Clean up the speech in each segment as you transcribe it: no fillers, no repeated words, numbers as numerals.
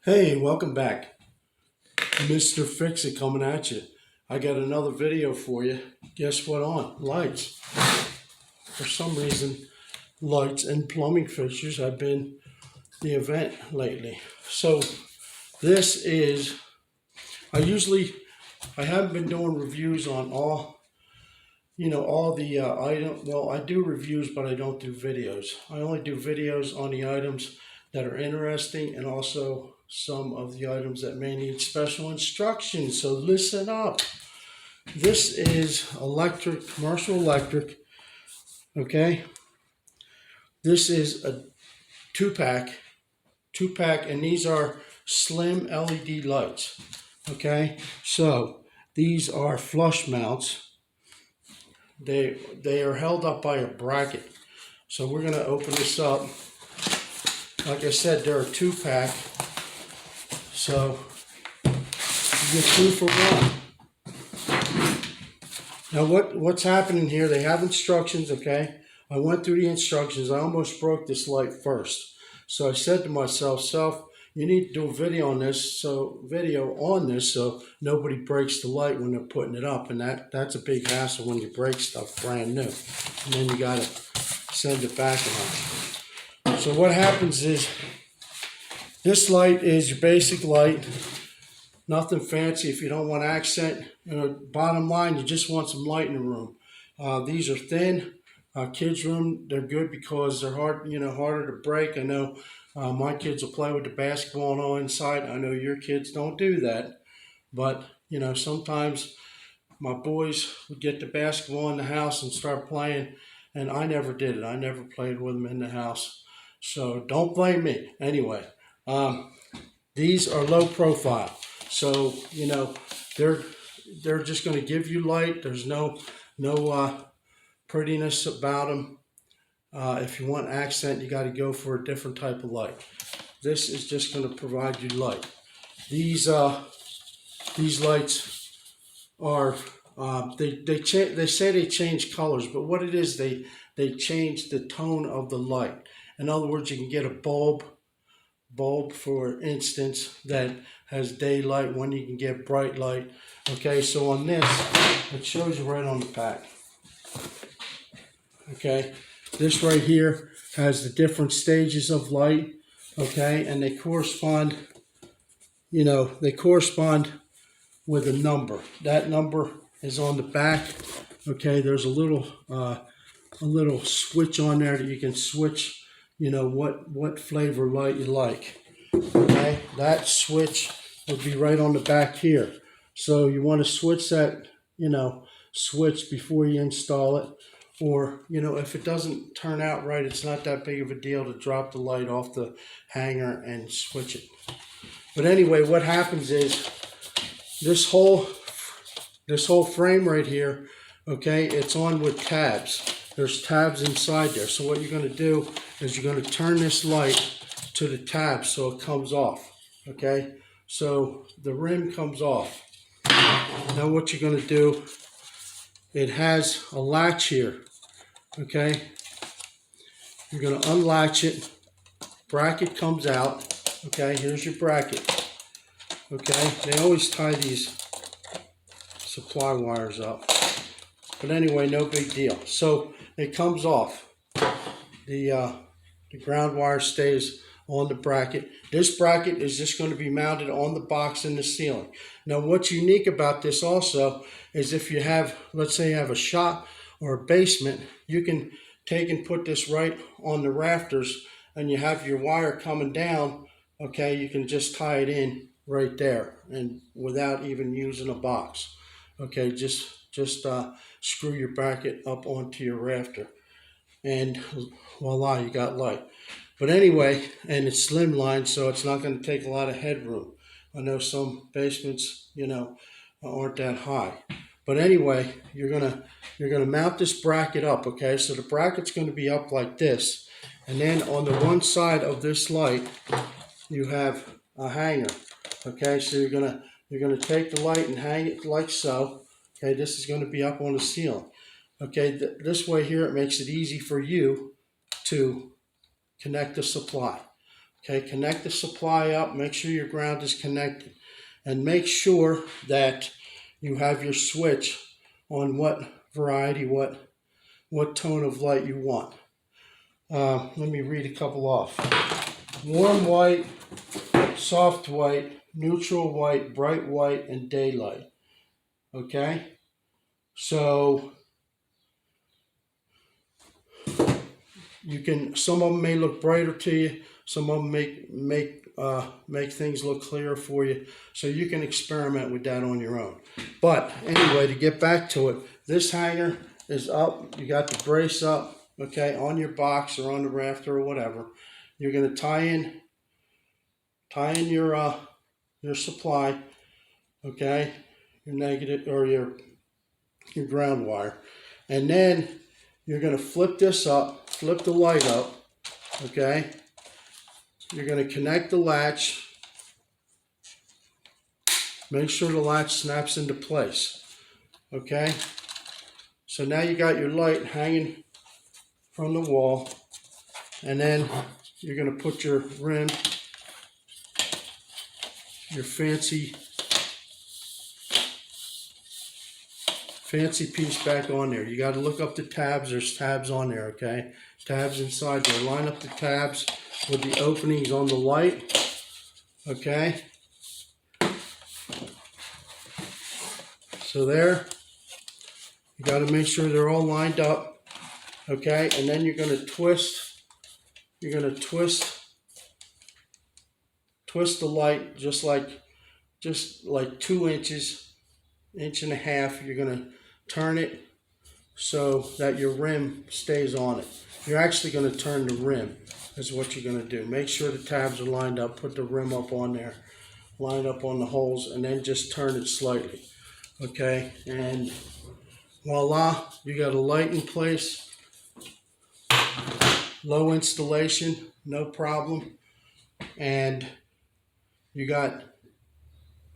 Hey, welcome back. Mr. Fix-It coming at you. I got another video for you. Guess what on? Lights. For some reason, lights and plumbing fixtures have been the event lately. So this is, I haven't been doing reviews on all the items. Well, I do reviews, but I don't do videos. I only do videos on the items that are interesting and also some of the items that may need special instructions. So listen up. This is electric, commercial electric, okay? This is a two-pack, and these are slim LED lights, okay? So these are flush mounts. They are held up by a bracket. So we're gonna open this up. Like I said, they're a two-pack. So you get two for one. Now what's happening here, they have instructions, okay? I went through the instructions. I almost broke this light first. So I said to myself, you need to do a video on this, so nobody breaks the light when they're putting it up. And that's a big hassle when you break stuff brand new. And then you gotta send it back on. So what happens is, this light is your basic light. Nothing fancy if you don't want accent. Bottom line, you just want some light in the room. These are thin. Kids' room, they're good because they're harder to break. I know my kids will play with the basketball and all inside. I know your kids don't do that. But, sometimes my boys would get the basketball in the house and start playing. And I never did it. I never played with them in the house. So don't blame me. Anyway, these are low profile. So, they're just going to give you light. There's no prettiness about them. If you want accent, you got to go for a different type of light. This is just going to provide you light. These lights are they say they change colors, but what it is, they change the tone of the light. In other words, you can get a bulb, for instance, that has daylight. One you can get bright light. Okay, so on this, it shows you right on the pack. Okay, this right here has the different stages of light. Okay, and they correspond, with a number. That number is on the back. Okay, there's a little switch on there that you can switch, what flavor light you like. Okay, that switch would be right on the back here. So you want to switch that, switch before you install it. Or, if it doesn't turn out right, it's not that big of a deal to drop the light off the hanger and switch it. But anyway, what happens is this whole frame right here, okay, it's on with tabs. There's tabs inside there. So what you're going to do is you're going to turn this light to the tab so it comes off. Okay, so the rim comes off. Now what you're going to do, it has a latch here. Okay, you're going to unlatch it. Bracket comes out. Okay, here's your bracket. Okay, they always tie these supply wires up. But anyway, no big deal. So it comes off. The ground wire stays on the bracket. This bracket is just going to be mounted on the box in the ceiling. Now what's unique about this also is if you have, let's say you have a shop or a basement, you can take and put this right on the rafters and you have your wire coming down. Okay, you can just tie it in right there and without even using a box. Okay, just screw your bracket up onto your rafter and voila, you got light. But anyway, and it's slimline, so it's not going to take a lot of headroom. I know some basements, aren't that high. But anyway, you're gonna mount this bracket up. Okay, so the bracket's going to be up like this, and then on the one side of this light, you have a hanger. Okay, so you're gonna take the light and hang it like so. Okay, this is going to be up on the ceiling. Okay, this way here, it makes it easy for you to connect the supply. Okay, connect the supply up, make sure your ground is connected, and make sure that you have your switch on what variety, what tone of light you want. Let me read a couple off. Warm white, soft white, neutral white, bright white, and daylight. Okay? So you can, some of them may look brighter to you, some of them make things look clearer for you. So you can experiment with that on your own. But anyway, to get back to it, this hanger is up. You got the brace up, okay, on your box or on the rafter or whatever. You're going to tie in your supply, okay, your negative or your ground wire, and then you're going to flip this up, flip the light up, okay. You're going to connect the latch. Make sure the latch snaps into place, okay. So now you got your light hanging from the wall, and then you're going to put your rim, your fancy piece back on there. You got to look up the tabs. There's tabs on there, okay? Tabs inside there. Line up the tabs with the openings on the light, okay? So there, you got to make sure they're all lined up, okay? And then you're going to twist. You're going to twist the light just like 2 inches, inch and a half. You're going to turn it so that your rim stays on it. You're actually going to turn the rim is what you're going to do. Make sure the tabs are lined up. Put the rim up on there. Line up on the holes and then just turn it slightly. Okay, and voila, you got a light in place. Low installation, no problem. And you got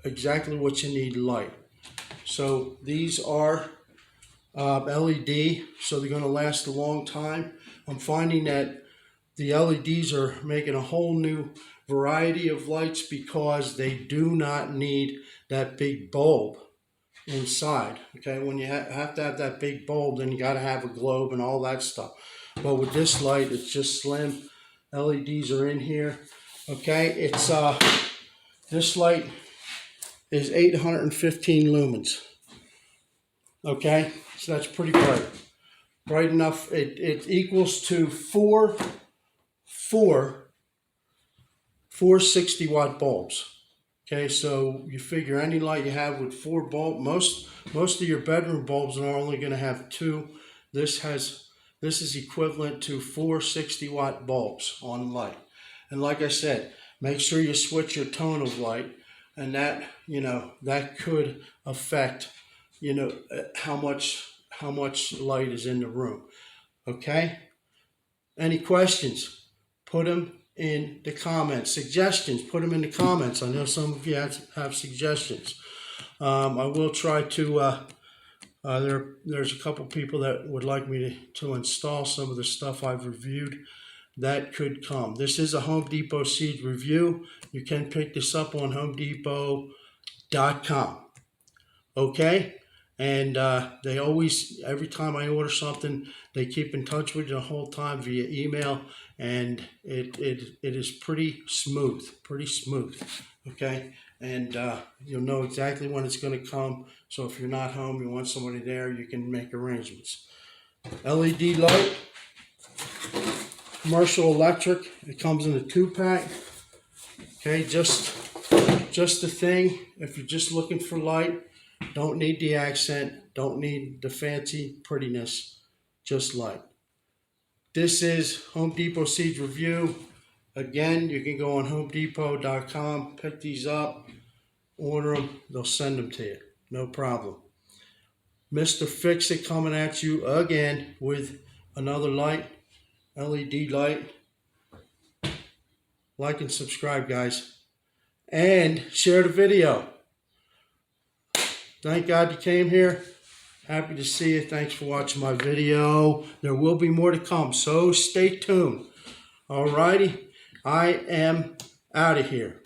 exactly what you need, light. So these are LED, so they're going to last a long time. I'm finding that the LEDs are making a whole new variety of lights because they do not need that big bulb inside. Okay, when you have to have that big bulb, then you got to have a globe and all that stuff. But with this light, it's just slim. LEDs are in here. Okay, it's this light is 815 lumens. Okay, so that's pretty bright. Bright enough. It equals to four 60-watt bulbs. Okay, so you figure any light you have with 4 bulbs, most of your bedroom bulbs are only going to have 2. This is equivalent to 4 60-watt bulbs on light. And like I said, make sure you switch your tone of light, and that, that could affect, how much light is in the room. Okay? Any questions? Put them in the comments. Suggestions, put them in the comments. I know some of you have suggestions. I will try to, there's a couple people that would like me to install some of the stuff I've reviewed. That could come. This is a Home Depot seed review. You can pick this up on homedepot.com. Okay? And they always, every time I order something, they keep in touch with you the whole time via email, and it is pretty smooth, okay? And you'll know exactly when it's going to come, so if you're not home, you want somebody there, you can make arrangements. LED light, commercial electric, it comes in a 2-pack, okay? Just the thing, if you're just looking for light, don't need the accent, don't need the fancy prettiness, just light. This is Home Depot Seeds Review. Again, you can go on homedepot.com, pick these up, order them, they'll send them to you, no problem. Mr. Fix-It coming at you again with another light, LED light. Like and subscribe, guys. And share the video. Thank God you came here. Happy to see you. Thanks for watching my video. There will be more to come, so stay tuned. Alrighty. I am out of here.